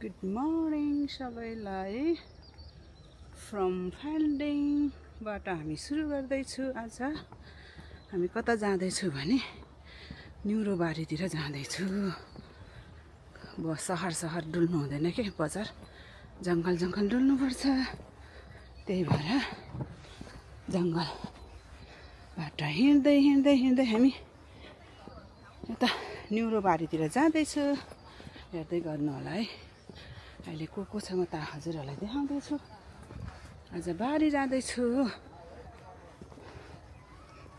Good morning सबैलाई from फाइन्डिङबाट हामी सुरु गर्दैछु। आज हामी कता जाँदैछु भने न्युरोबारीतिर जाँदैछु। सहर डुल्नु हुँदैन के, बजार जङ्गल डुल्नुपर्छ। त्यही भएर जङ्गलबाट हिँड्दै हामी यता न्युरोबारीतिर जाँदैछु। हेर्दै गर्नु होला है, अहिले को छ म त हजुरहरूलाई देखाउँदैछु। आज बारी जाँदैछु,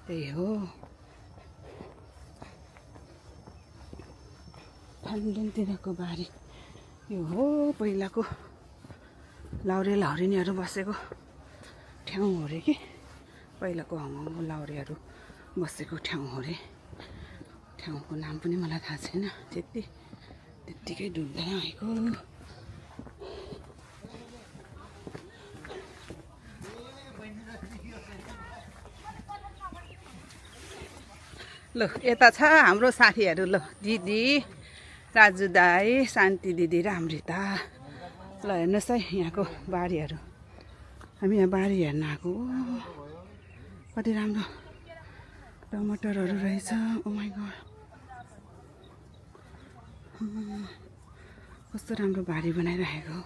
त्यही हो फाइन्डिङतिरको बारी। यो हो पहिलाको लाउरेनीहरू बसेको ठाउँ हो रे कि, पहिलाको लाउरेहरू बसेको ठाउँ हो रे। ठाउँको नाम पनि मलाई थाहा छैन, त्यत्तिकै डुल्दै आएको। ल यता छ हाम्रो साथीहरू, ल दिदी, राजु दाई, शान्ति दिदी र अमृता। ल हेर्नुहोस् है यहाँको बारीहरू। हामी यहाँ बारी हेर्न आएको। कति राम्रो टमाटरहरू रहेछ। ओ माइ गड, कस्तो राम्रो बारी बनाइराखेको।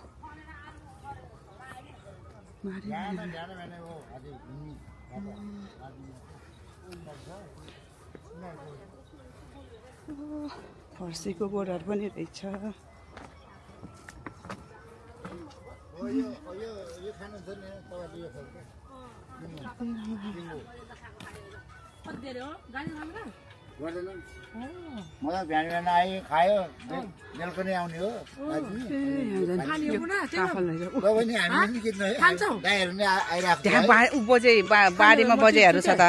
फर्सीको बोटहरू पनि रहेछ। मलाई बिहान आयो खायो, बेलुका नै आउने हो। बारीमा बजेहरू छ त,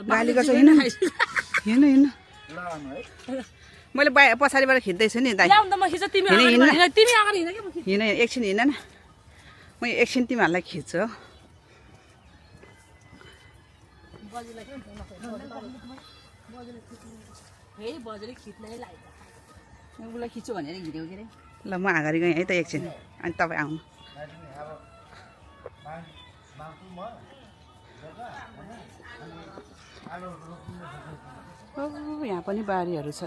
बालीको छ। हिँड्नु मैले पछाडिबाट खिच्दैछु नि दाइ। हिँड एकछिन हिँड न, म एकछिन तिमीहरूलाई खिच्छु। उसलाई खिच्छु भनेर हिँड्यो के अरे। ल म अगाडि गएँ है त एकछिन, अनि तपाईँ आउनु। यहाँ पनि बारीहरू छ।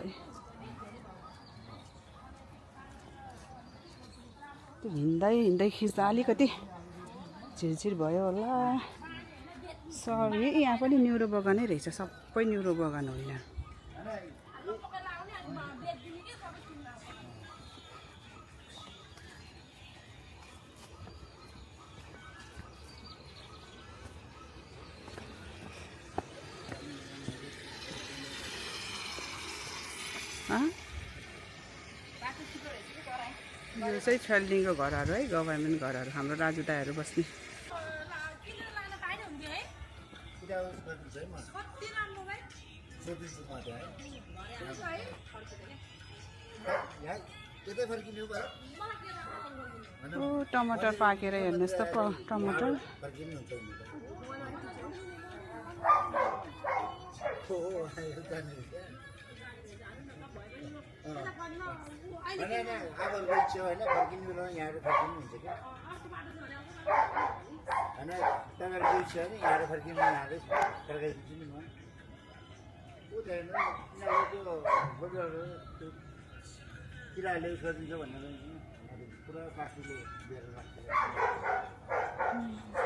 त्यो हिँड्दै खिच्दा अलिकति झिरझिर भयो होला। सरी, यहाँ पनि न्युरो बगानै रहेछ। सबै न्युरो बगान होइन। यो चाहिँ छेल्डिङको घरहरू है, गभर्मेन्ट घरहरू। हाम्रो राजु दाईहरू बस्ने। ओ टमाटर पाकेर हेर्नुहोस् त, टमाटर।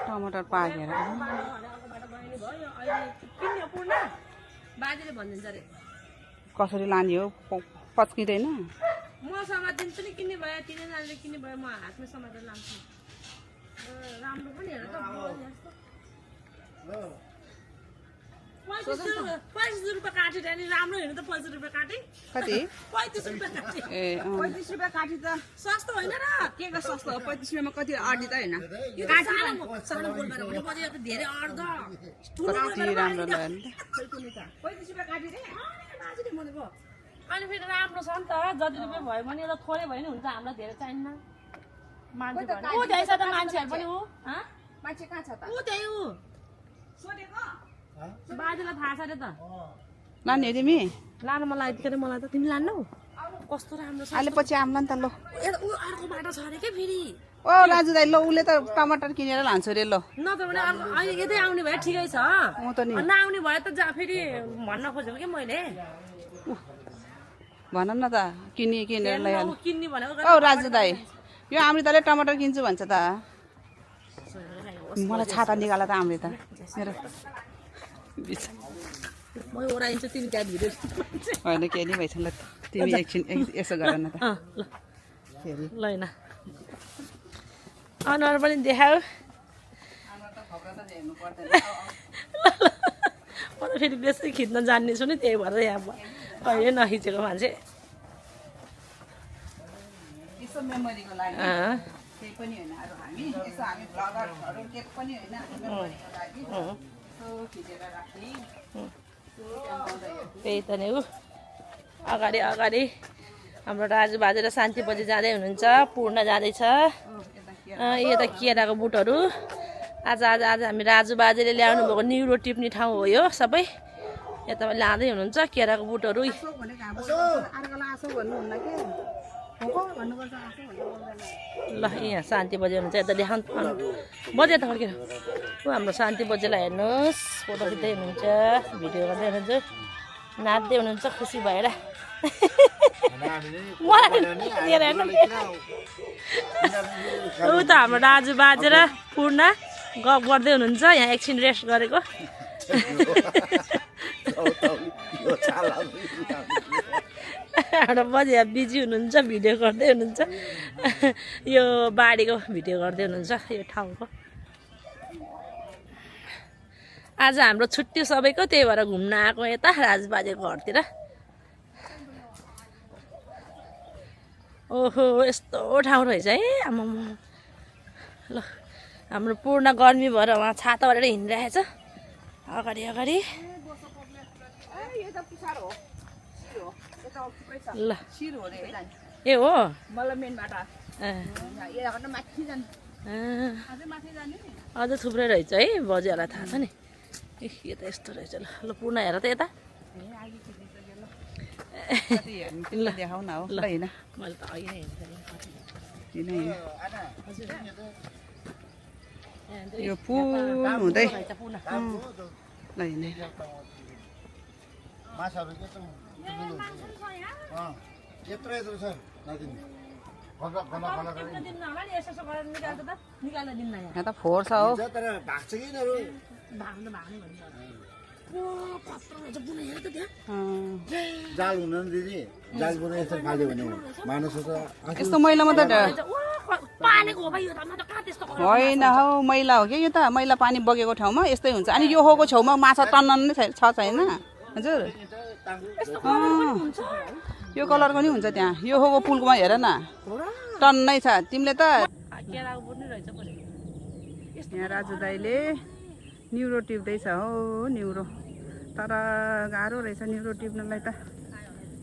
टमाटर पाकेर कसरी लाने हो, पच्किँदैन। म समातिन्छु नि, किन्ने भयो तिनजनाले किन्ने भयो, म हातमा समातेर लान्छु। राम्रो पनि हेर त, 35 रुपियाँ काट्यो त्यहाँनिर। राम्रो हेर्नु त, 35 रुपियाँ काटे। कति? 35 रुपियाँ काटे। ए 35 रुपियाँ काटी त सस्तो होइन र, के को सस्तो हो? 35 रुपियाँमा कति अड्डी त होइन। यो सानो गोलबाट हुनु पर्यो, त धेरै अड्द। कति राम्रो लाग्यो नि त। 35 रुपियाँ काट्यो रे, बाजुले भनेको। अनि फेरि राम्रो छ नि त, जति रुपियाँ भयो भने एउटा थोरै भयो नि हुन्छ, हामीलाई धेरै चाहिन्न। मान्छे ऊ त्यही छ त, मान्छेहरू पनि ऊ मान्छे कहाँ छ त? ऊ त्यही ऊ सोधेको बाजुलाई थाहा छ अरे त। लाने तिमी? लानु मलाई यतिखेर, मलाई त तिमी लान्नौ। कस्तो राम्रो छ अहिले पछि आउँला नि त ल यता उ अर्को बाटो छ अरे के फेरि ओ राजु दाइ ल उसले त टमाटर किनेर लान्छ अरे ल नत्र भने अर्को अहिले यतै आउने भए ठिकै छ त नि नआउने भए त जा फेरि भन्न खोजेको कि मैले भन न त किनेर ल्याइहाल किन्ने भनेको औ राजु दाइ यो अमृताले टमाटर किन्छु भन्छ त मलाई छाता निकाल त अमृता मेरो म ओराइन्छु तिमी त्यहाँ भिडियो होइन के नि भएछ ल तिमी एकछिन यसो गर न त ल फेरि ल न अनुहार पनि देखाऊ म त फेरि बेसी खिच्न जान्ने छु नि त्यही भएर यहाँ कहिले नखिचेको मान्छे यसो मेमोरीको लागि अँ केही पनि होइन अरू हामी यसो हामी भ्लगरहरू के पनि होइन मेमोरीको लागि यसो खिचेर राख्ने त्यही त नि ऊ अगाडि अगाडि हाम्रो राजु बाजे र शान्ति बजी जाँदै हुनुहुन्छ पूर्ण जाँदैछ यो त केराको बुटहरू आज हामी राजु बाजेले ल्याउनु भएको निउरो टिप्ने ठाउँ हो यो सबै यता लाँदै हुनुहुन्छ केराको बुटहरू ल यहाँ शान्ति बजे हुनुहुन्छ यता देखाउनु बजे त फर्केर ऊ हाम्रो शान्ति बजेलाई हेर्नुहोस् फोटो खिच्दै हुनुहुन्छ भिडियो गर्दै हुनुहुन्छ नाच्दै हुनुहुन्छ खुसी भएर ऊ त हाम्रो दाजु बाजे र पूर्ण गफ गर्दै हुनुहुन्छ यहाँ एकछिन रेस्ट गरेको हाम्रो बजी यहाँ बिजी हुनुहुन्छ भिडियो गर्दै हुनुहुन्छ यो बारीको भिडियो गर्दै हुनुहुन्छ यो ठाउँको आज हाम्रो छुट्टी सबैको त्यही भएर घुम्न आएको यता राजबाजेको घरतिर ओहो यस्तो ठाउँ रहेछ है आम्मा ल हाम्रो पूर्ण गर्मी भएर उहाँ छाता गरेर हिँडिरहेछ अगाडि अगाडि ल ए हो अझ थुप्रै रहेछ है बजेहरूलाई थाहा छ नि ए यो त यस्तो रहेछ ल ल पूर्ण हेर त यता ल देखाउ न हो ल होइन मैले त अघि नै यो फुल हुँदै ल होइन माछाहरू के यत्रो यत्रो छ नदिनु यहाँ त फोहोर छ हो तर भाग्छ कि यिनीहरू जाल हुन दिदी जाल बुने यस्तो खाल्यो भने मानिस त यस्तो मैलामा त होइन हौ मैला हो कि यो त मैला पानी बगेको ठाउँमा यस्तै हुन्छ अनि यो होको छेउमा माछा टन्न नै छ छैन हजुर यो कलरको नि हुन्छ त्यहाँ यो होको पुलकोमा हेर न टन्नै छ तिमीले त यहाँ राजु दाइले निउरो टिप्दैछ हो निउरो तर गाह्रो रहेछ निउरो टिप्नलाई त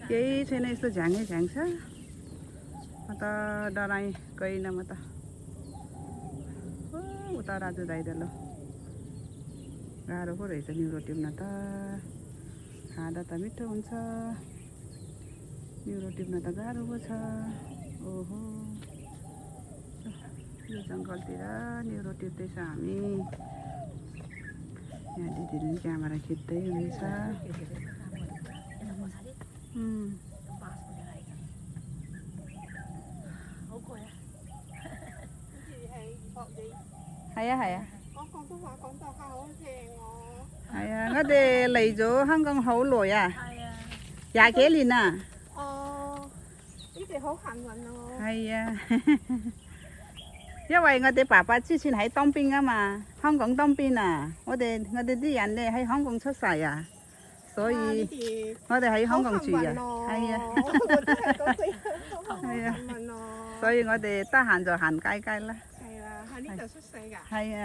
केही छैन यस्तो झ्याङै झ्याङ छ म त डराएँ गइनँ म त उता राजु दाइ त ल गाह्रो पो रहेछ निउरो टिप्न त खाँदा त मिठो हुन्छ निउरो टिप्न त गाह्रो पो छ ओहो यो जङ्गलतिर निउरो टिप्दैछ हामी यहाँ दिदीले पनि क्यामेरा खिच्दै हुनुहुन्छ Haya haya. Con cũng bảo con tao khao thèn ngó. Haya ngắt để lấy chỗ hang con hấu lồi à. Dạ kế liền à. Cái gì hấu hành mình nó. Haya. Như vậy ngắt để bà之前喺當兵啊嘛，香港當兵啊，我哋啲人咧喺香港出世啊，所以我哋喺香港住啊，係啊，係啊，所以我哋得閒就行街街啦。係啦，喺呢度出世㗎。係啊。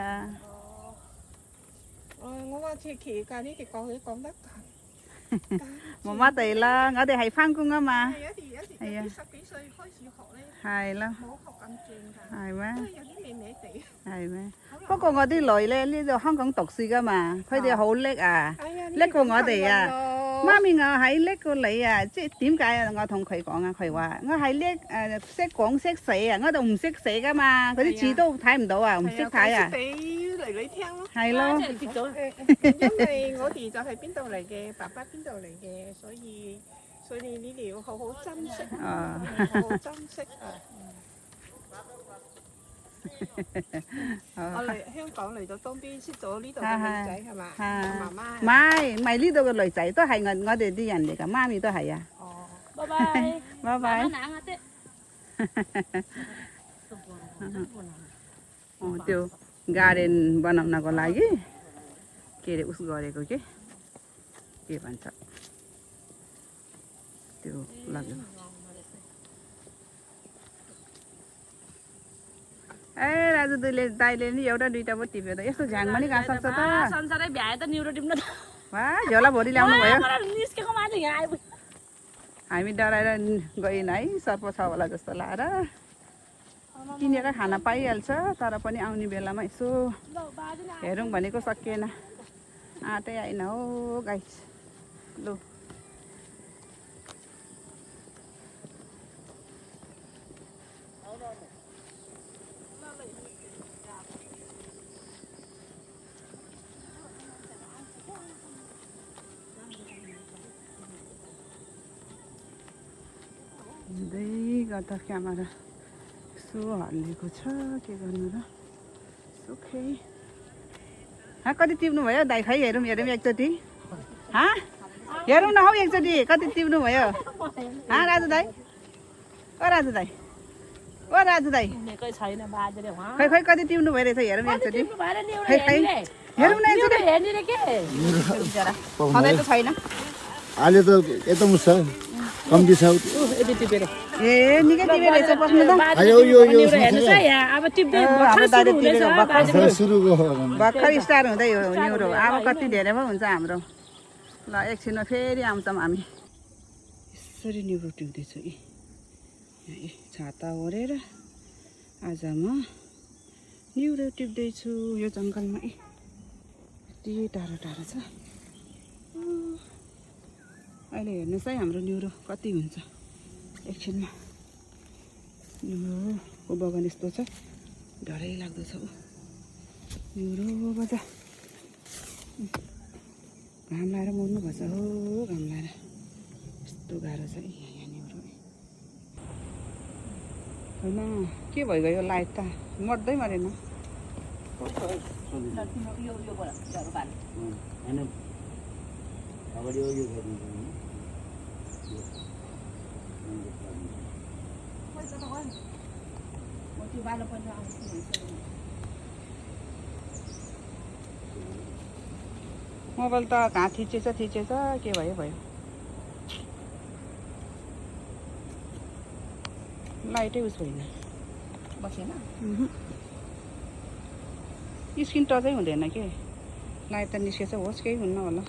我話似奇㗎，呢啲講得冇乜地啦，我哋係翻工啊嘛。係有啲10幾歲開始學咧。係啦。冇學咁轉㗎。係咩？有啲美美地。係咩？不過我啲女咧呢度香港讀書㗎嘛，佢哋好叻啊，叻過我哋啊。媽咪我喺叻過你啊！即係點解啊？我同佢講啊，佢話我係叻識講識寫啊，我就唔識寫噶嘛，嗰啲字都睇唔到啊，唔識睇啊。俾囡囡聽咯。係咯，接咗。因為我哋就係邊度嚟嘅，爸爸邊度嚟嘅，所以你哋要好好珍惜，好好珍惜啊！我嚟香港嚟到東邊識咗呢度嘅女仔係嘛？媽媽。唔係呢度嘅女仔都係我哋啲人嚟㗎，媽咪都係啊。哦，拜拜。拜拜。त्यो garden बनाउनको लागि के अरे उस गरेको के भन्छ त्यो लाग्यो ए राजु दाइले नि एउटा दुइटा पो टिप्यो त यस्तो झ्याङ पनि कहाँ सक्छ त संसारै भ्याए त न्युरो टिप्न त वा झोला भरि ल्याउनु भयो निस्केको मान्छे यहाँ आइपुग्यो हामी डराएर गएन है सर्प छ होला जस्तो लाएर किनेर खाना पाइहाल्छ तर पनि आउने बेलामा यसो हेरौँ भनेको सकिएन आँटै आएन हो गाइस लु हिँड्दै गर्दा क्यामेरा यसो हल्लिएको छ के गर्नु र सुखै कति टिप्नु भयो दाइ खै हेरौँ एकचोटि हेरौँ न हौ एकचोटि कति टिप्नु भयो राजु दाइ ओ राजु दाइ छैन बाजेले खै खै कति टिप्नु भइरहेछ हेरौँ एकचोटि खै खै हेरौँ न एकचोटि सधैँ त छैन अहिले त यता छ कम्ती छ ए निकै टिपेर रहेछ बस्नु त भर्खर स्टार्ट हुँदै हो न्युरो अब कति धेरै पो हुन्छ हाम्रो ल एकछिनमा फेरि आउँछौँ हामी यसरी न्युरो टिप्दैछु छाता ओढेर आज म न्युरो टिप्दैछु यो जङ्गलमा यति टाढो टाढो छ अहिले हेर्नुहोस् है हाम्रो न्युरो कति हुन्छ एकछिनमा न्युरोको बगान यस्तो छ डरै लाग्दो छ न्युरो बजा घाम लाएर मर्नुपर्छ हो घाम लाएर यस्तो गाह्रो छ यहाँ न्युरो होइन के भइगयो लाइट त मर्दै मरेन मोबाइल त कहाँ थिचेछ के भयो लाइटै उस भएन बसेन स्क्रिन टचै हुँदैन के लाइट त निस्केछ होस् केही हुन्न होला